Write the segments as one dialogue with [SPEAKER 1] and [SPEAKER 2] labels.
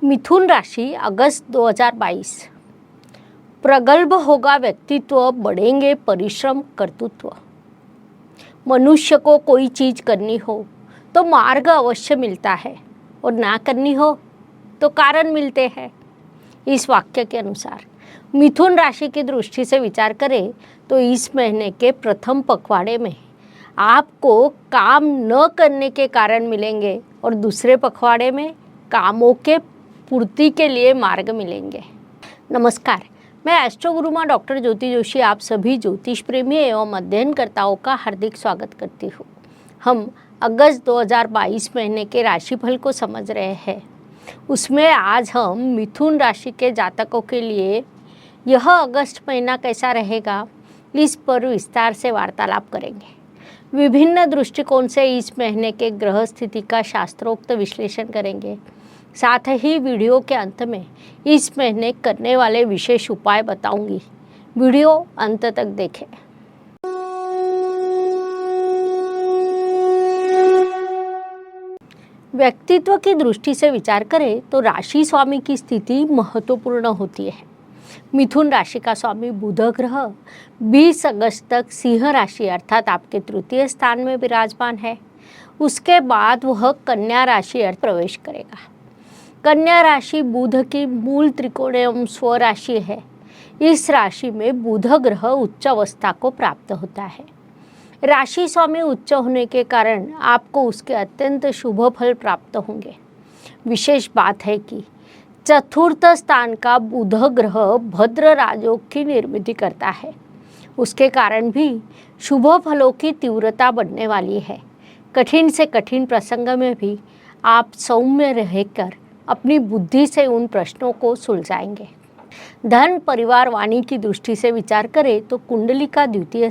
[SPEAKER 1] मिथुन राशि अगस्त 2022। प्रगल्भ होगा व्यक्तित्व, बढ़ेंगे परिश्रम कर्तृत्व। मनुष्य को कोई चीज करनी हो तो मार्ग अवश्य मिलता है और ना करनी हो तो कारण मिलते हैं। इस वाक्य के अनुसार मिथुन राशि की दृष्टि से विचार करें तो इस महीने के प्रथम पखवाड़े में आपको काम न करने के कारण मिलेंगे और दूसरे पखवाड़े में कामों के पूर्ति के लिए मार्ग मिलेंगे। नमस्कार, मैं एस्ट्रो गुरु माँ डॉक्टर ज्योति जोशी आप सभी ज्योतिष प्रेमी एवं अध्ययनकर्ताओं का हार्दिक स्वागत करती हूँ। हम अगस्त 2022 महीने के राशिफल को समझ रहे हैं। उसमें आज हम मिथुन राशि के जातकों के लिए यह अगस्त महीना कैसा रहेगा, इस पर विस्तार से वार्तालाप करेंगे। विभिन्न दृष्टिकोण से इस महीने के ग्रह स्थिति का शास्त्रोक्त विश्लेषण करेंगे। साथ ही वीडियो के अंत में इस महीने करने वाले विशेष उपाय बताऊंगी। वीडियो अंत तक देखें। व्यक्तित्व की दृष्टि से विचार करें तो राशि स्वामी की स्थिति महत्वपूर्ण होती है। मिथुन राशि का स्वामी बुध ग्रह 20 अगस्त तक सिंह राशि अर्थात आपके तृतीय स्थान में विराजमान है। उसके बाद वह कन्या राशि अर्थ प्रवेश करेगा। कन्या राशि बुध की मूल त्रिकोण एवं स्वराशि है। इस राशि में बुध ग्रह उच्च अवस्था को प्राप्त होता है। राशि स्वामी उच्च होने के कारण आपको उसके अत्यंत शुभ फल प्राप्त होंगे। विशेष बात है कि चतुर्थ स्थान का बुध ग्रह भद्र राजयोग की निर्मिति करता है। उसके कारण भी शुभ फलों की तीव्रता बढ़ने वाली है। कठिन से कठिन प्रसंग में भी आप सौम्य रहकर अपनी बुद्धि से उन प्रश्नों को सुलझाएंगे। धन परिवार वाणी की दृष्टि से विचार करें तो कुंडली का द्वितीय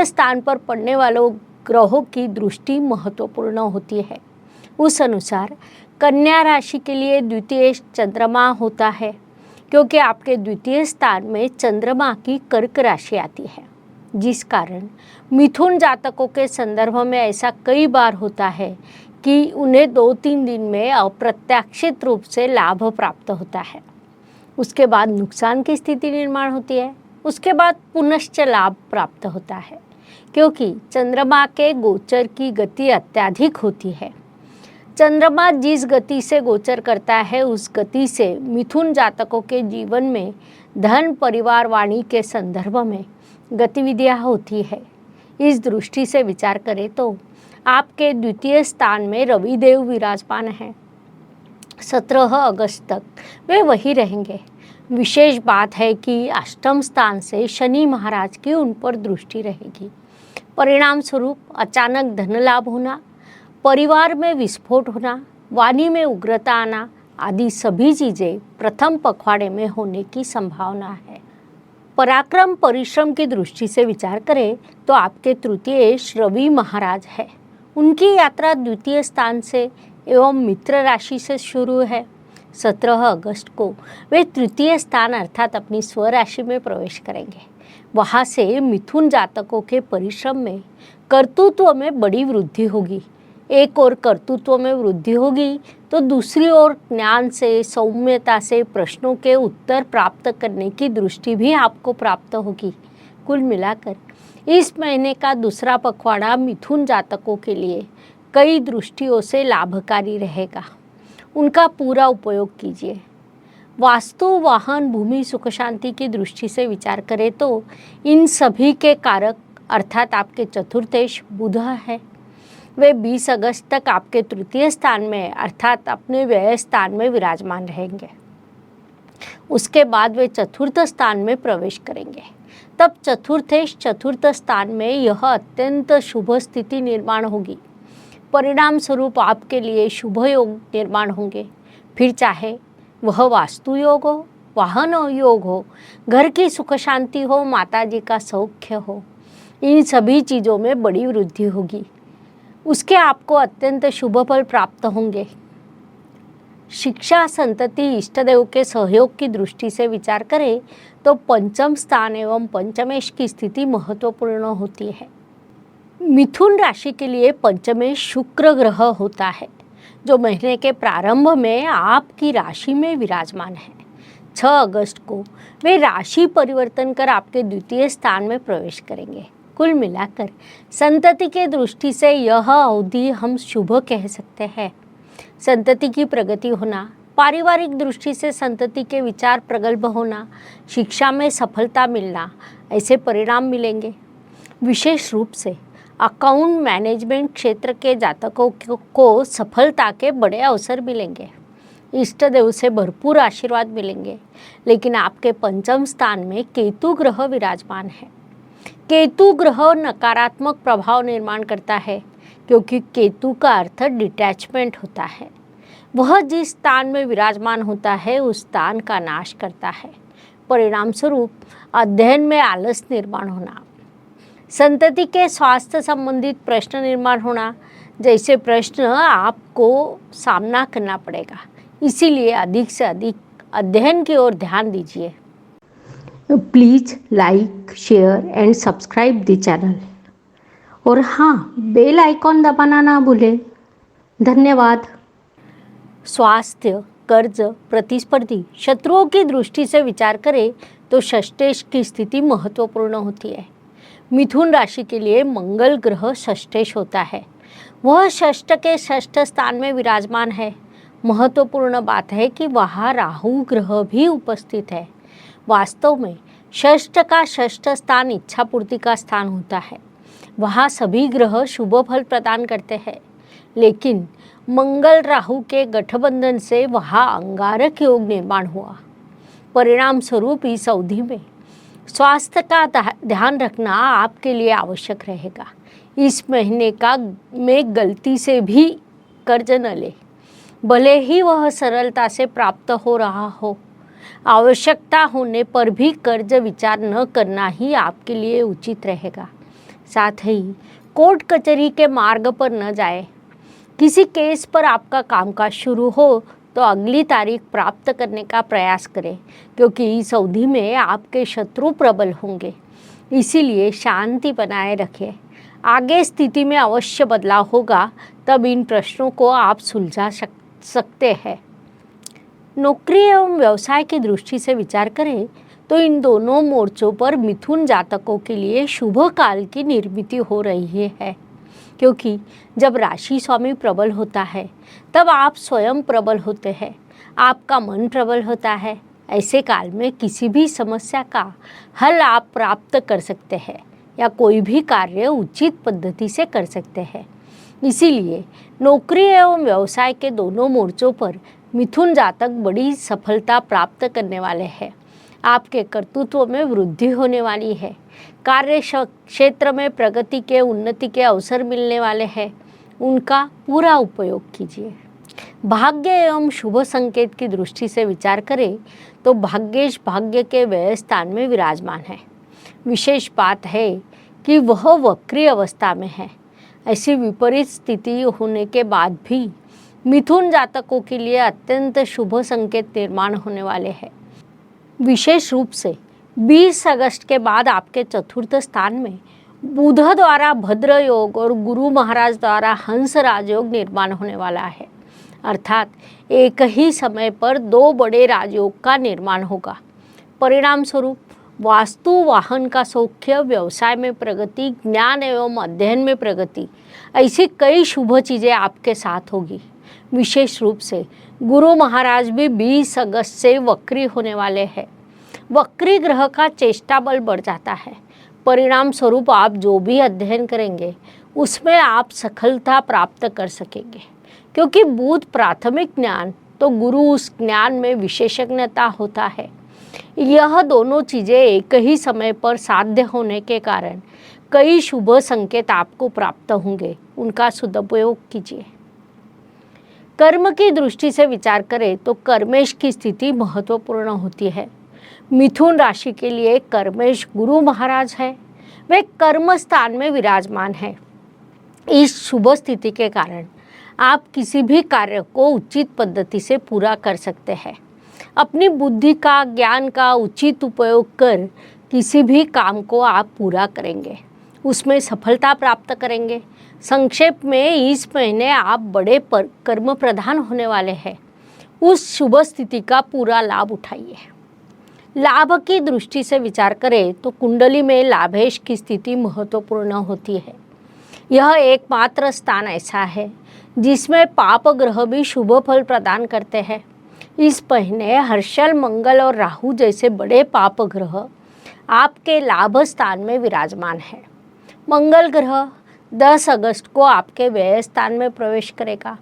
[SPEAKER 1] स्थान पर पड़ने वालों ग्रहों की दृष्टि महत्वपूर्ण होती है। उस अनुसार कन्या राशि के लिए द्वितीय चंद्रमा होता है, क्योंकि आपके द्वितीय स्थान में चंद्रमा की कर्क राशि आती है, जिस कारण मिथुन जातकों के संदर्भ में ऐसा कई बार होता है कि उन्हें 2-3 दिन में अप्रत्याशित रूप से लाभ प्राप्त होता है। उसके बाद नुकसान की स्थिति निर्माण होती है। उसके बाद पुनश्च लाभ प्राप्त होता है, क्योंकि चंद्रमा के गोचर की गति अत्यधिक होती है। चंद्रमा जिस गति से गोचर करता है उस गति से मिथुन जातकों के जीवन में धन परिवार वाणी के संदर्भ में गतिविधियाँ होती है। इस दृष्टि से विचार करें तो आपके द्वितीय स्थान में रविदेव विराजमान हैं। 17 अगस्त तक वे वही रहेंगे। विशेष बात है कि अष्टम स्थान से शनि महाराज की उन पर दृष्टि रहेगी। परिणाम स्वरूप अचानक धन लाभ होना, परिवार में विस्फोट होना, वाणी में उग्रता आना आदि सभी चीज़ें प्रथम पखवाड़े में होने की संभावना है। पराक्रम परिश्रम की दृष्टि से विचार करें तो आपके तृतीय रवि महाराज है। उनकी यात्रा द्वितीय स्थान से एवं मित्र राशि से शुरू है। 17 अगस्त को वे तृतीय स्थान अर्थात अपनी स्वराशि में प्रवेश करेंगे। वहाँ से मिथुन जातकों के परिश्रम में कर्तृत्व में बड़ी वृद्धि होगी। एक और कर्तृत्व में वृद्धि होगी तो दूसरी ओर ज्ञान से, सौम्यता से प्रश्नों के उत्तर प्राप्त करने की दृष्टि भी आपको प्राप्त होगी। कुल मिलाकर इस महीने का दूसरा पखवाड़ा मिथुन जातकों के लिए कई दृष्टियों से लाभकारी रहेगा। उनका पूरा उपयोग कीजिए। वास्तु, वाहन, भूमि, सुख शांति की दृष्टि से विचार करें तो इन सभी के कारक अर्थात आपके चतुर्थेश बुध है। वे 20 अगस्त तक आपके तृतीय स्थान में अर्थात अपने व्यय स्थान में विराजमान रहेंगे। उसके बाद वे चतुर्थ स्थान में प्रवेश करेंगे। तब चतुर्थेश चतुर्थ स्थान में यह अत्यंत शुभ स्थिति निर्माण होगी। परिणाम स्वरूप आपके लिए शुभ योग निर्माण होंगे। फिर चाहे वह वास्तु योग हो, वाहन योग हो, घर की सुख शांति हो, माताजी का सौख्य हो, इन सभी चीज़ों में बड़ी वृद्धि होगी। उसके आपको अत्यंत शुभ फल प्राप्त होंगे। शिक्षा, संतति, इष्टदेव के सहयोग की दृष्टि से विचार करें तो पंचम स्थान एवं पंचमेश की स्थिति महत्वपूर्ण होती है। मिथुन राशि के लिए पंचमेश शुक्र ग्रह होता है, जो महीने के प्रारंभ में आपकी राशि में विराजमान है। 6 अगस्त को वे राशि परिवर्तन कर आपके द्वितीय स्थान में प्रवेश करेंगे। कुल मिलाकर संतति के दृष्टि से यह अवधि हम शुभ कह सकते हैं। संतति की प्रगति होना, पारिवारिक दृष्टि से संतति के विचार प्रगल्भ होना, शिक्षा में सफलता मिलना, ऐसे परिणाम मिलेंगे। विशेष रूप से अकाउंट मैनेजमेंट क्षेत्र के जातकों को सफलता के बड़े अवसर मिलेंगे। इष्ट देव से भरपूर आशीर्वाद मिलेंगे। लेकिन आपके पंचम स्थान में केतु ग्रह विराजमान है। केतु ग्रह नकारात्मक प्रभाव निर्माण करता है, क्योंकि केतु का अर्थ डिटैचमेंट होता है। वह जिस स्थान में विराजमान होता है उस स्थान का नाश करता है। परिणाम स्वरूप अध्ययन में आलस निर्माण होना, संतति के स्वास्थ्य संबंधित प्रश्न निर्माण होना जैसे प्रश्न आपको सामना करना पड़ेगा। इसीलिए अधिक से अधिक अध्ययन की ओर ध्यान दीजिए। Please like, share and subscribe the channel. और हाँ, बेल आइकॉन दबाना ना भूलें। धन्यवाद। स्वास्थ्य, कर्ज, प्रतिस्पर्धी, शत्रुओं की दृष्टि से विचार करें तो षष्ठेश की स्थिति महत्वपूर्ण होती है। मिथुन राशि के लिए मंगल ग्रह षष्ठेश होता है। वह षष्ठ के षष्ठ स्थान में विराजमान है। महत्वपूर्ण बात है कि वहाँ राहु ग्रह भी उपस्थित है। वास्तव में षष्ठ का षष्ठ स्थान इच्छा पूर्ति का स्थान होता है। वहाँ सभी ग्रह शुभ फल प्रदान करते हैं। लेकिन मंगल राहु के गठबंधन से वहाँ अंगारक योग निर्माण हुआ। परिणाम स्वरूप इस अवधि में स्वास्थ्य का ध्यान रखना आपके लिए आवश्यक रहेगा। इस महीने का में गलती से भी कर्ज न ले, भले ही वह सरलता से प्राप्त हो रहा हो। आवश्यकता होने पर भी कर्ज विचार न करना ही आपके लिए उचित रहेगा। साथ ही कोर्ट कचहरी के मार्ग पर न जाए। किसी केस पर आपका कामकाज शुरू हो तो अगली तारीख प्राप्त करने का प्रयास करें, क्योंकि इस अवधि में आपके शत्रु प्रबल होंगे। इसीलिए शांति बनाए रखें। आगे स्थिति में अवश्य बदलाव होगा, तब इन प्रश्नों को आप सुलझा सकते हैं। नौकरी एवं व्यवसाय की दृष्टि से विचार करें तो इन दोनों मोर्चों पर मिथुन जातकों के लिए शुभ काल की निर्मिति हो रही है, क्योंकि जब राशि स्वामी प्रबल होता है तब आप स्वयं प्रबल होते हैं, आपका मन प्रबल होता है। ऐसे काल में किसी भी समस्या का हल आप प्राप्त कर सकते हैं या कोई भी कार्य उचित पद्धति से कर सकते हैं। इसीलिए नौकरी एवं व्यवसाय के दोनों मोर्चों पर मिथुन जातक बड़ी सफलता प्राप्त करने वाले हैं। आपके कर्तृत्व में वृद्धि होने वाली है। कार्य क्षेत्र में प्रगति के, उन्नति के अवसर मिलने वाले हैं। उनका पूरा उपयोग कीजिए। भाग्य एवं शुभ संकेत की दृष्टि से विचार करें तो भाग्येश भाग्य के व्यय स्थान में विराजमान है। विशेष बात है कि वह वक्री अवस्था में है। ऐसी विपरीत स्थिति होने के बाद भी मिथुन जातकों के लिए अत्यंत शुभ संकेत निर्माण होने वाले हैं। विशेष रूप से 20 अगस्त के बाद आपके चतुर्थ स्थान में बुध द्वारा भद्र योग और गुरु महाराज द्वारा हंस राजयोग निर्माण होने वाला है। अर्थात एक ही समय पर 2 बड़े राजयोग का निर्माण होगा। परिणाम स्वरूप वास्तु, वाहन का सौख्य, व्यवसाय में प्रगति, ज्ञान एवं अध्ययन में प्रगति, ऐसी कई शुभ चीज़ें आपके साथ होगी। विशेष रूप से गुरु महाराज भी 20 अगस्त से वक्री होने वाले हैं। वक्री ग्रह का चेष्टा बल बढ़ जाता है। परिणाम स्वरूप आप जो भी अध्ययन करेंगे उसमें आप सफलता प्राप्त कर सकेंगे, क्योंकि बुध प्राथमिक ज्ञान तो गुरु उस ज्ञान में विशेषज्ञता होता है। यह दोनों चीज़ें एक ही समय पर साध्य होने के कारण कई शुभ संकेत आपको प्राप्त होंगे। उनका सदुपयोग कीजिए। कर्म की दृष्टि से विचार करें तो कर्मेश की स्थिति महत्वपूर्ण होती है। मिथुन राशि के लिए कर्मेश गुरु महाराज है। वे कर्म स्थान में विराजमान है। इस शुभ स्थिति के कारण आप किसी भी कार्य को उचित पद्धति से पूरा कर सकते हैं। अपनी बुद्धि का, ज्ञान का उचित उपयोग कर किसी भी काम को आप पूरा करेंगे। उसमें सफलता प्राप्त करेंगे। संक्षेप में इस महीने आप बड़े कर्म प्रधान होने वाले हैं। उस शुभ स्थिति का पूरा लाभ उठाइए। लाभ की दृष्टि से विचार करें तो कुंडली में लाभेश की स्थिति महत्वपूर्ण होती है। यह एकमात्र स्थान ऐसा है जिसमें पाप ग्रह भी शुभ फल प्रदान करते हैं। इस महीने हर्षल, मंगल और राहु जैसे बड़े पाप ग्रह आपके लाभ स्थान में विराजमान है। मंगल ग्रह 10 अगस्त को आपके व्यय स्थान में प्रवेश करेगा,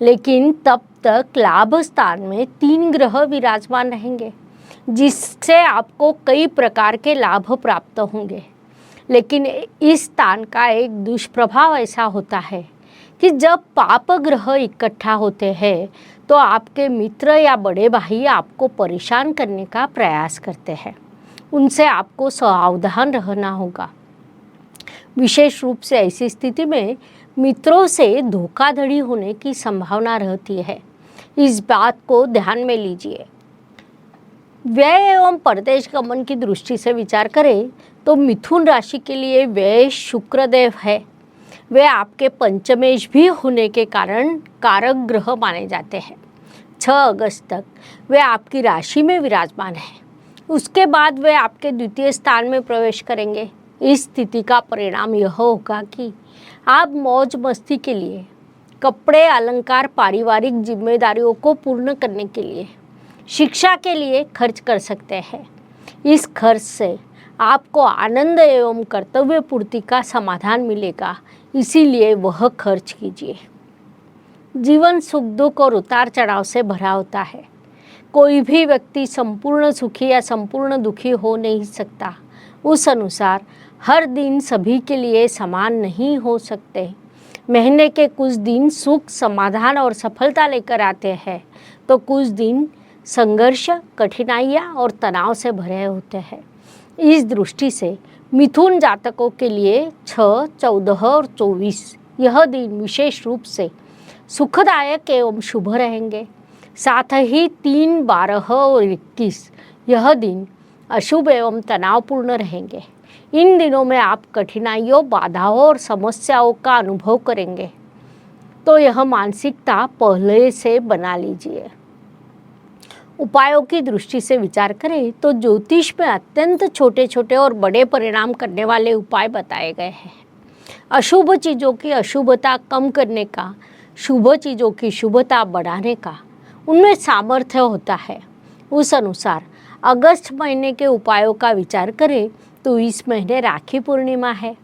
[SPEAKER 1] लेकिन तब तक लाभ स्थान में 3 ग्रह विराजमान रहेंगे, जिससे आपको कई प्रकार के लाभ प्राप्त होंगे। लेकिन इस स्थान का एक दुष्प्रभाव ऐसा होता है कि जब पाप ग्रह इकट्ठा होते हैं तो आपके मित्र या बड़े भाई आपको परेशान करने का प्रयास करते हैं। उनसे आपको सावधान रहना होगा। विशेष रूप से ऐसी स्थिति में मित्रों से धोखाधड़ी होने की संभावना रहती है। इस बात को ध्यान में लीजिए। व्यय एवं परदेश गमन की दृष्टि से विचार करें तो मिथुन राशि के लिए व्यय शुक्रदेव है। वे आपके पंचमेश भी होने के कारण कारक ग्रह माने जाते हैं। 6 अगस्त तक वे आपकी राशि में विराजमान हैं। उसके बाद वे आपके द्वितीय स्थान में प्रवेश करेंगे। इस स्थिति का परिणाम यह होगा कि आप मौज मस्ती के लिए, कपड़े, अलंकार, पारिवारिक जिम्मेदारियों को पूर्ण करने के लिए, शिक्षा के लिए खर्च कर सकते हैं। इस खर्च से आपको आनंद एवं कर्तव्य पूर्ति का समाधान मिलेगा, इसीलिए वह खर्च कीजिए। जीवन सुख दुख और उतार चढ़ाव से भरा होता है। कोई भी व्यक्ति संपूर्ण सुखी या संपूर्ण दुखी हो नहीं सकता। उस अनुसार हर दिन सभी के लिए समान नहीं हो सकते। महीने के कुछ दिन सुख, समाधान और सफलता लेकर आते हैं, तो कुछ दिन संघर्ष, कठिनाइयाँ और तनाव से भरे होते हैं। इस दृष्टि से मिथुन जातकों के लिए 6, 14 और 24 यह दिन विशेष रूप से सुखदायक एवं शुभ रहेंगे। साथ ही 3, 12 और 21 यह दिन अशुभ एवं तनावपूर्ण रहेंगे। इन दिनों में आप कठिनाइयों, बाधाओं और समस्याओं का अनुभव करेंगे, तो यह मानसिकता पहले से बना लीजिए। उपायों की दृष्टि से विचार करें तो ज्योतिष में अत्यंत छोटे छोटे और बड़े परिणाम करने वाले उपाय बताए गए हैं। अशुभ चीज़ों की अशुभता कम करने का, शुभ चीज़ों की शुभता बढ़ाने का उनमें सामर्थ्य होता है। उस अनुसार अगस्त महीने के उपायों का विचार करें तो इस महीने राखी पूर्णिमा है।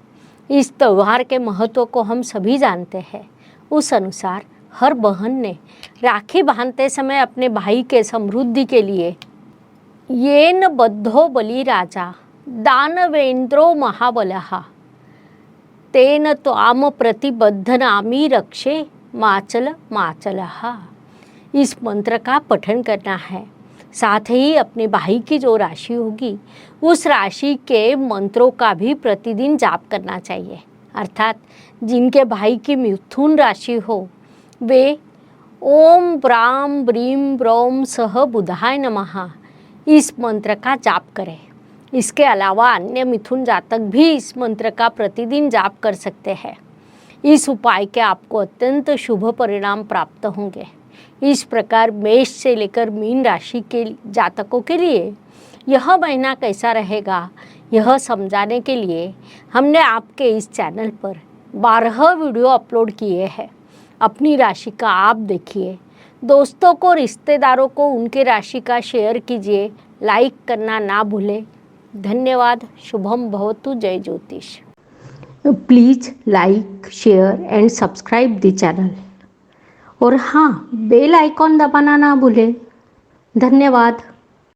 [SPEAKER 1] इस त्यौहार के महत्व को हम सभी जानते हैं। उस अनुसार हर बहन ने राखी बांधते समय अपने भाई के समृद्धि के लिए येन बद्धो बलि राजा दानवेंद्रो महाबलः तेन त्वाम प्रतिबद्धनामि रक्षे माचल माचलः, इस मंत्र का पठन करना है। साथ ही अपने भाई की जो राशि होगी उस राशि के मंत्रों का भी प्रतिदिन जाप करना चाहिए। अर्थात जिनके भाई की मिथुन राशि हो वे ओम ब्राम ब्रीम ब्रोम सह बुधाय नमः इस मंत्र का जाप करें। इसके अलावा अन्य मिथुन जातक भी इस मंत्र का प्रतिदिन जाप कर सकते हैं। इस उपाय के आपको अत्यंत शुभ परिणाम प्राप्त होंगे। इस प्रकार मेष से लेकर मीन राशि के जातकों के लिए यह महीना कैसा रहेगा, यह समझाने के लिए हमने आपके इस चैनल पर 12 वीडियो अपलोड किए हैं। अपनी राशि का आप देखिए, दोस्तों को, रिश्तेदारों को उनके राशि का शेयर कीजिए, लाइक करना ना भूलें। धन्यवाद। शुभम भवतु। जय ज्योतिष। Please like, share and subscribe the channel. और हाँ, बेल आइकॉन दबाना ना भूलें। धन्यवाद।